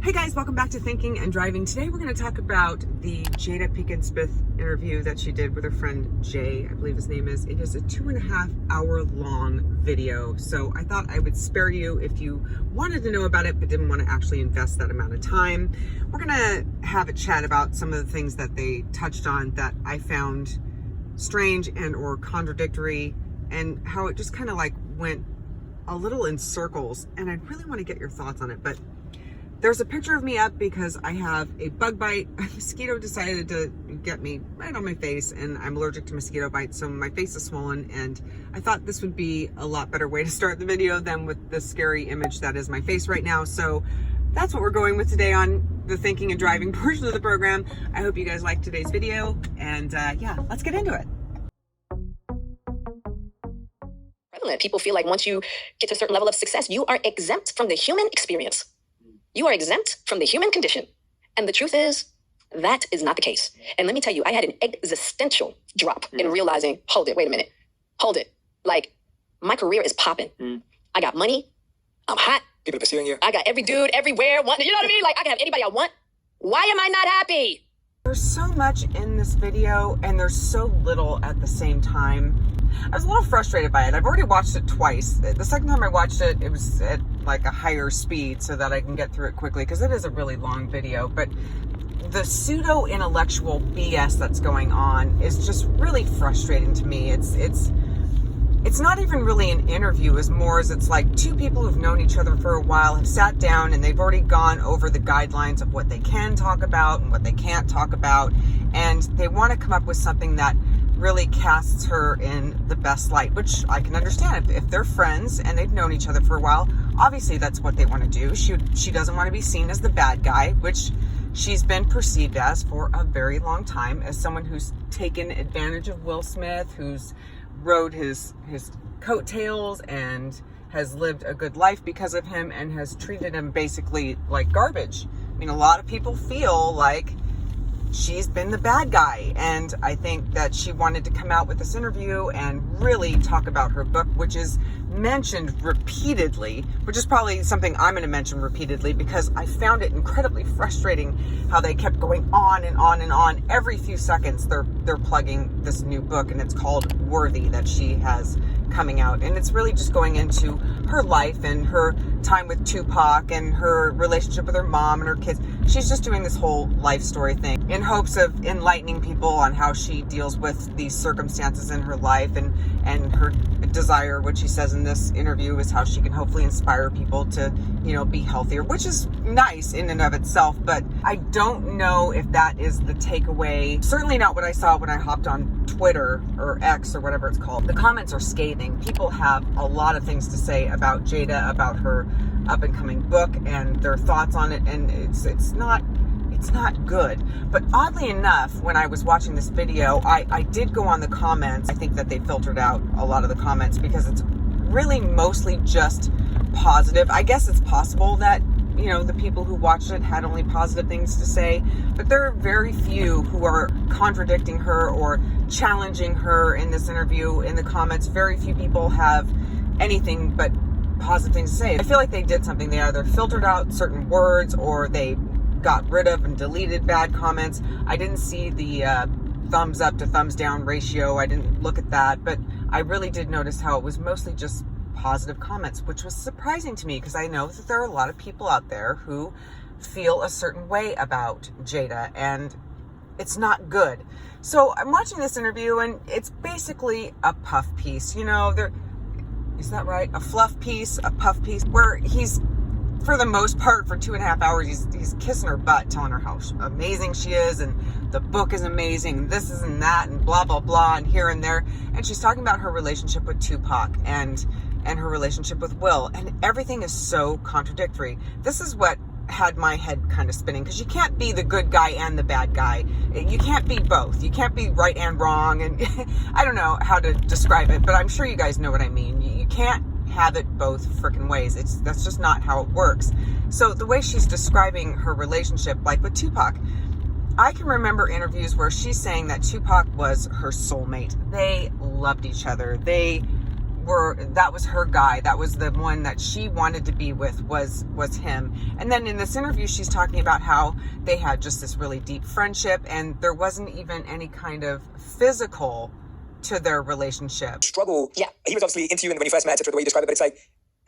Hey guys, welcome back to Thinking and Driving. Today we're going to talk about the Jada Pinkett Smith interview that she did with her friend Jay, I believe his name is. It is a 2.5 hour long video. So I thought I would spare you if you wanted to know about it but didn't want to actually invest that amount of time. We're going to have a chat about some of the things that they touched on that I found strange and or contradictory, and how it just kind of like went a little in circles. And I really want to get your thoughts on it. But there's a picture of me up because I have a bug bite. A mosquito decided to get me right on my face, and I'm allergic to mosquito bites, so my face is swollen, and I thought this would be a lot better way to start the video than with the scary image that is my face right now. So that's what we're going with today on the Thinking and Driving portion of the program. I hope you guys liked today's video, and yeah, let's get into it. People feel like once you get to a certain level of success, you are exempt from the human experience. You are exempt from the human condition. And the truth is, that is not the case. And let me tell you, I had an existential drop in realizing, hold it, wait a minute, hold it. Like, my career is popping. I got money. I'm hot. People pursuing you. I got every dude everywhere. You know what I mean? Like, I can have anybody I want. Why am I not happy? There's so much in this video, and there's so little at the same time. I was a little frustrated by it. I've already watched it twice. The second time I watched it, it was at like a higher speed so that I can get through it quickly, because it is a really long video. But the pseudo-intellectual BS that's going on is just really frustrating to me. It's not even really an interview as more as it's like two people who've known each other for a while have sat down and they've already gone over the guidelines of what they can talk about and what they can't talk about. And they want to come up with something that really casts her in the best light, which I can understand. If they're friends and they've known each other for a while, obviously that's what they want to do. She doesn't want to be seen as the bad guy, which she's been perceived as for a very long time, as someone who's taken advantage of Will Smith, who's rode his coattails and has lived a good life because of him and has treated him basically like garbage. I mean, a lot of people feel like she's been the bad guy, and I think that she wanted to come out with this interview and really talk about her book, which is mentioned repeatedly, which is probably something I'm going to mention repeatedly, because I found it incredibly frustrating how they kept going on and on and on. Every few seconds they're plugging this new book, and it's called Worthy, that she has coming out, and it's really just going into her life and her time with Tupac and her relationship with her mom and her kids. She's just doing this whole life story thing in hopes of enlightening people on how she deals with these circumstances in her life, and her desire, what she says in this interview, is how she can hopefully inspire people to, be healthier, which is nice in and of itself. But I don't know if that is the takeaway. Certainly not what I saw when I hopped on Twitter or X or whatever it's called. The comments are scathing. People have a lot of things to say about Jada, about her up and coming book and their thoughts on it, and it's not good. But oddly enough, when I was watching this video, I did go on the comments. I think that they filtered out a lot of the comments because it's really mostly just positive. I guess it's possible that the people who watched it had only positive things to say, but there are very few who are contradicting her or challenging her in this interview in the comments. Very few people have anything but positive things to say. I feel like they did something. They either filtered out certain words or they got rid of and deleted bad comments. I didn't see the thumbs up to thumbs down ratio. I didn't look at that, but I really did notice how it was mostly just positive comments, which was surprising to me, because I know that there are a lot of people out there who feel a certain way about Jada, and it's not good. So I'm watching this interview, and it's basically a puff piece. Is that right? A fluff piece, a puff piece, where he's, for the most part, for 2.5 hours, he's kissing her butt, telling her how amazing she is, and the book is amazing, and this is and that, and blah, blah, blah, and here and there. And she's talking about her relationship with Tupac and her relationship with Will, and everything is so contradictory. This is what had my head kind of spinning, because you can't be the good guy and the bad guy. You can't be both. You can't be right and wrong, and I don't know how to describe it, but I'm sure you guys know what I mean. You can't have it both freaking ways. That's just not how it works. So the way she's describing her relationship, like with Tupac, I can remember interviews where she's saying that Tupac was her soulmate. They loved each other. They that was her guy. That was the one that she wanted to be with, was him. And then in this interview, she's talking about how they had just this really deep friendship, and there wasn't even any kind of physical to their relationship. Struggle. Yeah. He was obviously into you when you first met, etc., the way you describe it, but it's like,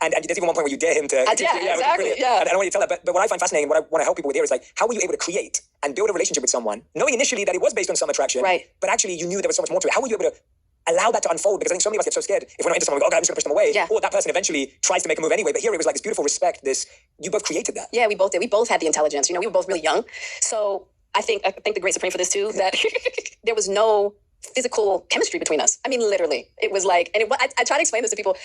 and there's even one point where you dare him to... exactly, yeah. I don't want you to tell that, but what I find fascinating, what I want to help people with here is like, how were you able to create and build a relationship with someone, knowing initially that it was based on some attraction, right, but actually you knew there was so much more to it? How were you able to allow that to unfold? Because I think so many of us get so scared if we're not into someone, we go, oh God, I'm just going to push them away. Yeah. Or that person eventually tries to make a move anyway. But here it was like this beautiful respect, you both created that. Yeah, we both did. We both had the intelligence. We were both really young. So I think the great supreme for this too, that there was no physical chemistry between us. I mean, literally. It was like, and I try to explain this to people.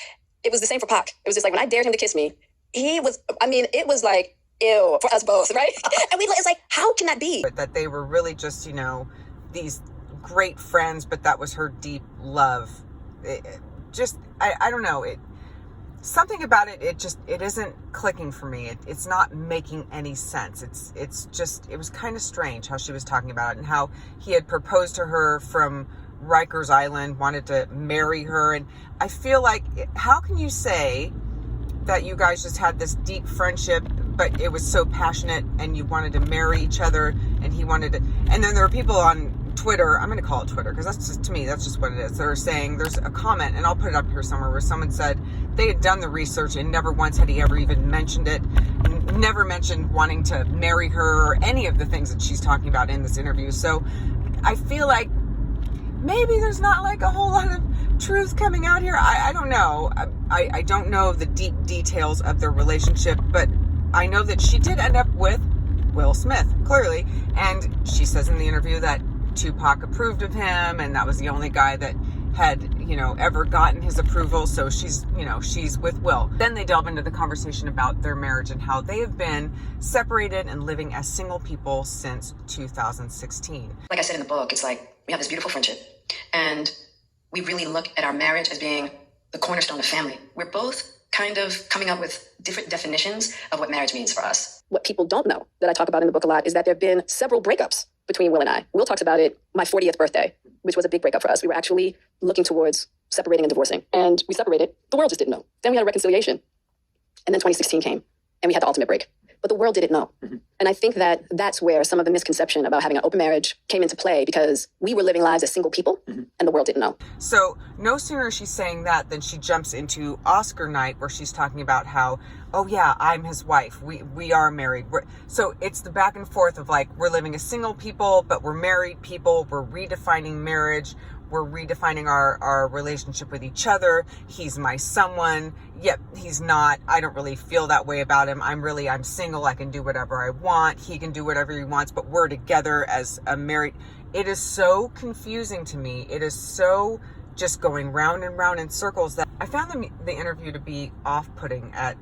It was the same for Pac. It was just like when I dared him to kiss me, it was like, ew, for us both, right? And it's like, how can that be? That they were really just, these great friends, but that was her deep love. I don't know. Something about it, it isn't clicking for me. It's not making any sense. It was kind of strange how she was talking about it, and how he had proposed to her from Rikers Island, wanted to marry her. And I feel like, how can you say that you guys just had this deep friendship, but it was so passionate and you wanted to marry each other, and he wanted to, and then there were people on Twitter, I'm going to call it Twitter because to me, that's just what it is. They're saying, there's a comment, and I'll put it up here somewhere, where someone said they had done the research and never once had he ever even mentioned it, never mentioned wanting to marry her or any of the things that she's talking about in this interview. So I feel like maybe there's not like a whole lot of truth coming out here. I don't know. I don't know the deep details of their relationship, but I know that she did end up with Will Smith, clearly. And she says in the interview that Tupac approved of him, and that was the only guy that had, ever gotten his approval. So she's with Will. Then they delve into the conversation about their marriage and how they have been separated and living as single people since 2016. Like I said in the book, it's like we have this beautiful friendship, and we really look at our marriage as being the cornerstone of family. We're both kind of coming up with different definitions of what marriage means for us. What people don't know, that I talk about in the book a lot, is that there have been several breakups between Will and I. Will talks about it, my 40th birthday, which was a big breakup for us. We were actually looking towards separating and divorcing, and we separated. The world just didn't know. Then we had a reconciliation, and then 2016 came, and we had the ultimate break. But the world didn't know. Mm-hmm. And I think that that's where some of the misconception about having an open marriage came into play, because we were living lives as single people, mm-hmm, and the world didn't know. So no sooner is she saying that than she jumps into Oscar night, where she's talking about how, oh yeah, I'm his wife. We are married. So it's the back and forth of like, we're living as single people, but we're married people. We're redefining marriage. We're redefining our relationship with each other. He's my someone. Yep, he's not. I don't really feel that way about him. I'm single. I can do whatever I want. He can do whatever he wants, but we're together as a married. It is so confusing to me. It is so just going round and round in circles that I found the interview to be off-putting at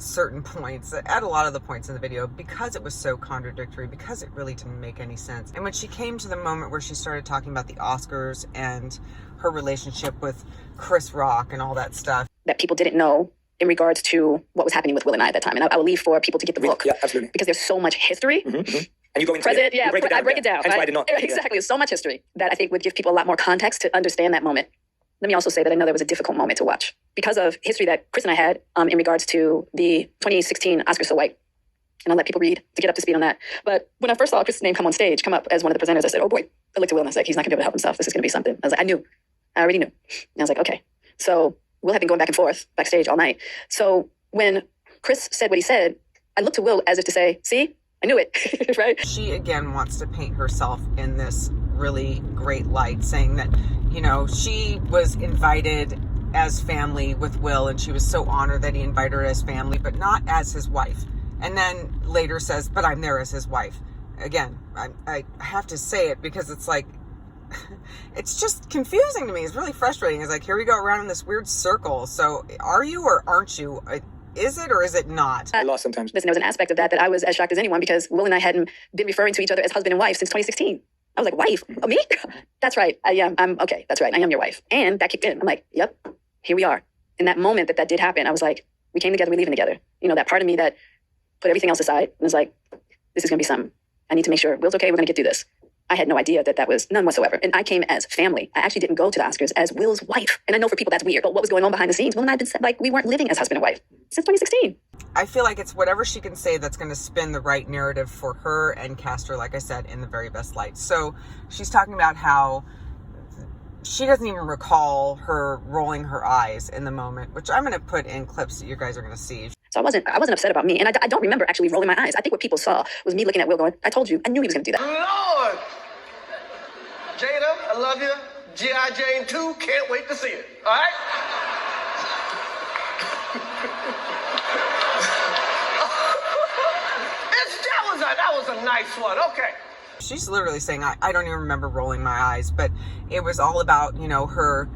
certain points, at a lot of the points in the video, because it was so contradictory, because it really didn't make any sense. And when she came to the moment where she started talking about the Oscars and her relationship with Chris Rock and all that stuff, that people didn't know in regards to what was happening with Will and I at that time. And I will leave for people to get the book. Yeah, absolutely. Because there's so much history. Mm-hmm, mm-hmm. And you go into President, it. I break it down. Hence why I did not. Exactly. There's so much history that I think would give people a lot more context to understand that moment. Let me also say that I know that was a difficult moment to watch because of history that Chris and I had in regards to the 2016 Oscar So White. And I'll let people read to get up to speed on that. But when I first saw Chris's name come up as one of the presenters, I said, oh boy. I looked at Will and I was like, he's not going to be able to help himself. This is going to be something. I was like, I already knew. And I was like, okay. So Will had been going back and forth backstage all night. So when Chris said what he said, I looked to Will as if to say, see, I knew it, right? She again wants to paint herself in this really great light, saying that, she was invited as family with Will, and she was so honored that he invited her as family, but not as his wife. And then later says, but I'm there as his wife. Again, I have to say it because it's like, it's just confusing to me. It's really frustrating. It's like, here we go around in this weird circle. So are you or aren't you? Is it or is it not? I lost sometimes. Listen, there was an aspect of that I was as shocked as anyone, because Will and I hadn't been referring to each other as husband and wife since 2016. I was like, wife? Oh, me? That's right. I am. I'm okay. That's right. I am your wife. And that kicked in. I'm like, yep, here we are. In that moment that did happen, I was like, we came together, we're leaving together. That part of me that put everything else aside and was like, this is going to be something. I need to make sure Will's okay. We're going to get through this. I had no idea that that was none whatsoever. And I came as family. I actually didn't go to the Oscars as Will's wife. And I know for people that's weird, but what was going on behind the scenes? Will and I had been like, we weren't living as husband and wife since 2016. I feel like it's whatever she can say that's going to spin the right narrative for her and cast her, like I said, in the very best light. So she's talking about how she doesn't even recall her rolling her eyes in the moment, which I'm going to put in clips that you guys are going to see. So I wasn't upset about me. And I don't remember actually rolling my eyes. I think what people saw was me looking at Will going, I told you, I knew he was going to do that. Lord! Jada, I love you. G.I. Jane 2, can't wait to see it. All right? that was a nice one. Okay. She's literally saying, I don't even remember rolling my eyes, but it was all about, you know, her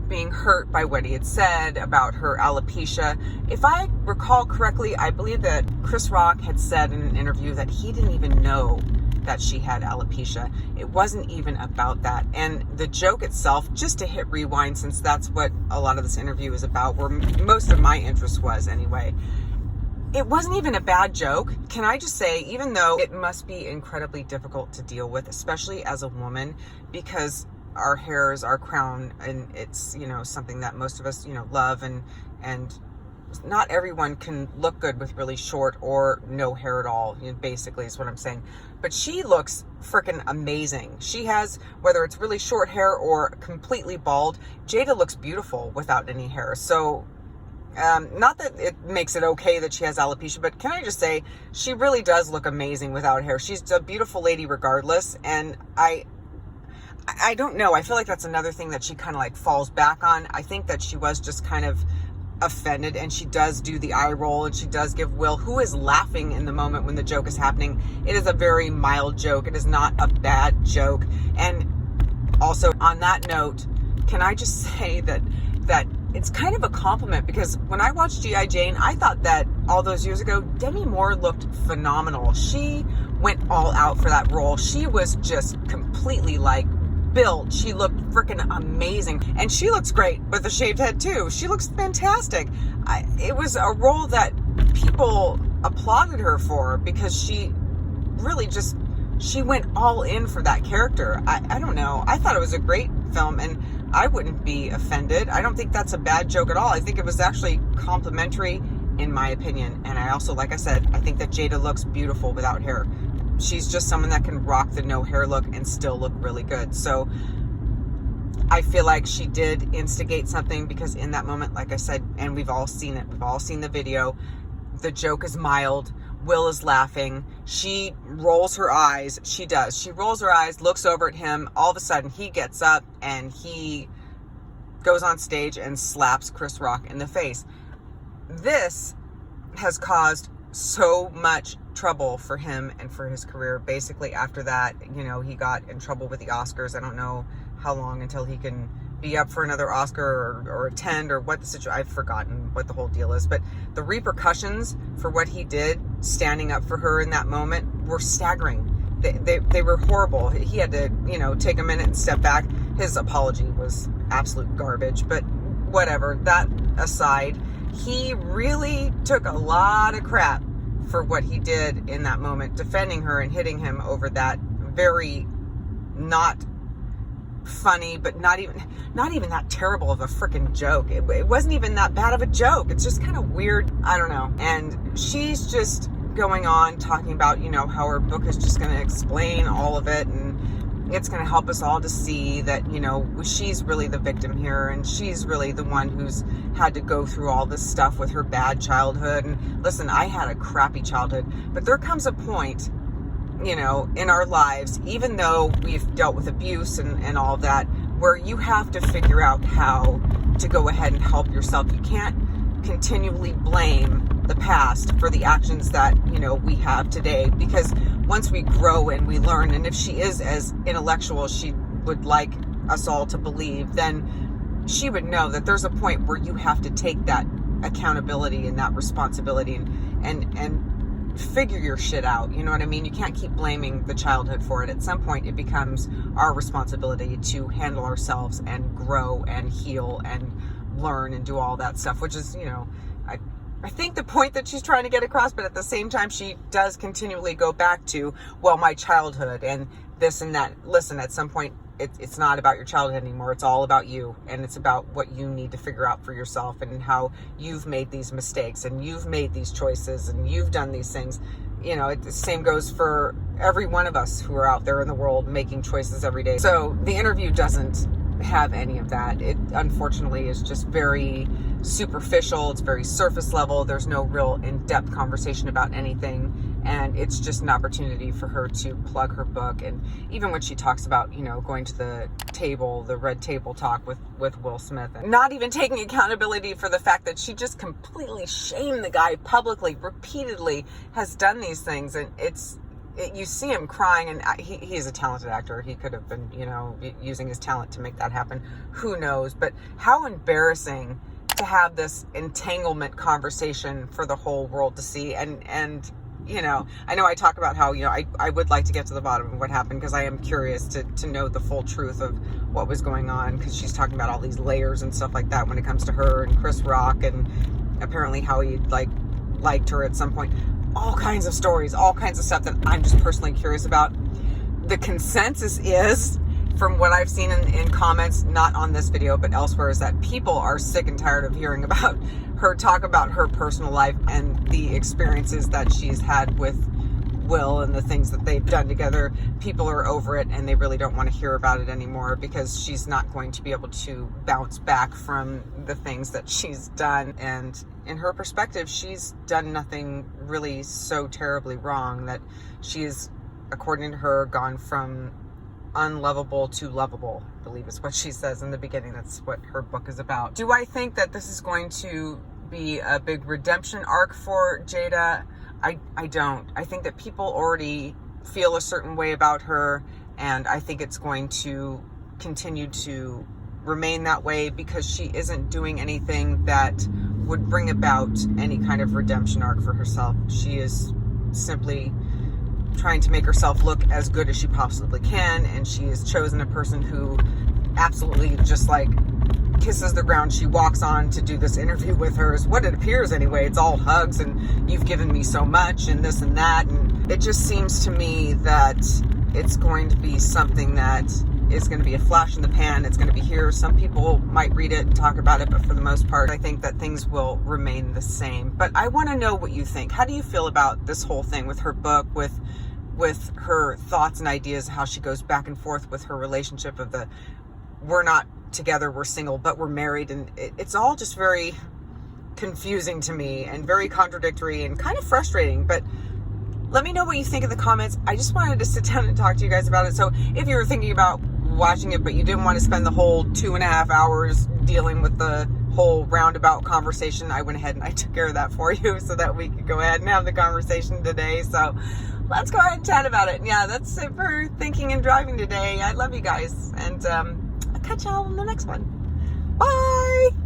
being hurt by what he had said about her alopecia. If I recall correctly, I believe that Chris Rock had said in an interview that he didn't even know that she had alopecia. It wasn't even about that. And the joke itself, just to hit rewind, since that's what a lot of this interview is about, where most of my interest was anyway, it wasn't even a bad joke. Can I just say, even though it must be incredibly difficult to deal with, especially as a woman, because our hair is our crown and it's, you know, something that most of us, you know, love, and not everyone can look good with really short or no hair at all, you know, basically is what I'm saying. But she looks freaking amazing. She has, whether it's really short hair or completely bald, Jada looks beautiful without any hair. So not that it makes it okay that she has alopecia, but can I just say, she really does look amazing without hair. She's a beautiful lady regardless. And I don't know. I feel like that's another thing that she kind of like falls back on. I think that she was just kind of offended, and she does do the eye roll, and she does give Will, who is laughing in the moment when the joke is happening. It is a very mild joke. It is not a bad joke. And also on that note, can I just say that it's kind of a compliment, because when I watched G.I. Jane, I thought that all those years ago, Demi Moore looked phenomenal. She went all out for that role. She was just completely like built. She looked freaking amazing. And she looks great with a shaved head too. She looks fantastic. It was a role that people applauded her for, because she really just, she went all in for that character. I don't know. I thought it was a great film, and I wouldn't be offended. I don't think that's a bad joke at all. I think it was actually complimentary in my opinion. And I also, like I said, I think that Jada looks beautiful without hair. She's just someone that can rock the no hair look and still look really good. So I feel like she did instigate something, because in that moment, like I said, and we've all seen it, we've all seen the video, the joke is mild. Will is laughing. She rolls her eyes. She does. She rolls her eyes, looks over at him. All of a sudden, he gets up and he goes on stage and slaps Chris Rock in the face. This has caused so much trouble for him and for his career. Basically, after that, you know, he got in trouble with the Oscars. I don't know how long until he can be up for another Oscar or attend, or what the situation, I've forgotten what the whole deal is, but the repercussions for what he did standing up for her in that moment were staggering. They were horrible. He had to, you know, take a minute and step back. His apology was absolute garbage, but whatever. That aside, he really took a lot of crap for what he did in that moment, defending her and hitting him over that very not funny, but not even that terrible of a freaking joke. It wasn't even that bad of a joke. It's just kind of weird. I don't know. And she's just going on talking about, you know, how her book is just going to explain all of it, and it's going to help us all to see that, you know, she's really the victim here, and she's really the one who's had to go through all this stuff with her bad childhood. And listen, I had a crappy childhood, but there comes a point, you know, in our lives, even though we've dealt with abuse and all of that, where you have to figure out how to go ahead and help yourself. You can't continually blame the past for the actions that, you know, we have today, because once we grow and we learn, and if she is as intellectual as she would like us all to believe, then she would know that there's a point where you have to take that accountability and that responsibility and figure your shit out. You know what I mean? You can't keep blaming the childhood for it. At some point, it becomes our responsibility to handle ourselves and grow and heal and learn and do all that stuff, which is, you know, I think the point that she's trying to get across, but at the same time, she does continually go back to, well, my childhood, and this and that. Listen, at some point, it's not about your childhood anymore. It's all about you, and it's about what you need to figure out for yourself and how you've made these mistakes and you've made these choices and you've done these things. You know, the same goes for every one of us who are out there in the world making choices every day. So the interview doesn't have any of that. It unfortunately is just very superficial. It's very surface level. There's no real in-depth conversation about anything, and it's just an opportunity for her to plug her book. And even when she talks about, you know, going to the table, the red table talk with Will Smith, and not even taking accountability for the fact that she just completely shamed the guy publicly, repeatedly, has done these things. And you see him crying, and he's a talented actor. He could have been, you know, using his talent to make that happen. Who knows? But how embarrassing to have this entanglement conversation for the whole world to see. And you know I talk about how, you know, I would like to get to the bottom of what happened, because I am curious to know the full truth of what was going on, because she's talking about all these layers and stuff like that when it comes to her and Chris Rock, and apparently how he liked her at some point. All kinds of stories, all kinds of stuff that I'm just personally curious about. The consensus is, from what I've seen in comments, not on this video, but elsewhere, is that people are sick and tired of hearing about her talk about her personal life and the experiences that she's had with Will and the things that they've done together. People are over it, and they really don't want to hear about it anymore, because she's not going to be able to bounce back from the things that she's done. And in her perspective, she's done nothing really so terribly wrong that she's, according to her, gone from unlovable to lovable, I believe is what she says in the beginning. That's what her book is about. Do I think that this is going to be a big redemption arc for Jada? I don't. I think that people already feel a certain way about her, and I think it's going to continue to remain that way, because she isn't doing anything that would bring about any kind of redemption arc for herself. She is simply trying to make herself look as good as she possibly can, and she has chosen a person who absolutely just like kisses the ground she walks on to do this interview with her, is what it appears anyway. It's all hugs and you've given me so much and this and that, and it just seems to me that it's going to be something that is going to be a flash in the pan. It's going to be here. Some people might read it and talk about it, but for the most part, I think that things will remain the same. But I want to know what you think. How do you feel about this whole thing with her book, with her thoughts and ideas, how she goes back and forth with her relationship of the, we're not together, we're single, but we're married, and it's all just very confusing to me and very contradictory and kind of frustrating. But let me know what you think in the comments. I just wanted to sit down and talk to you guys about it. So if you were thinking about watching it, but you didn't want to spend the whole 2.5 hours dealing with the whole roundabout conversation, I went ahead and I took care of that for you so that we could go ahead and have the conversation today. So let's go ahead and chat about it. Yeah, that's it for thinking and driving today. I love you guys, and I'll catch y'all in the next one. Bye!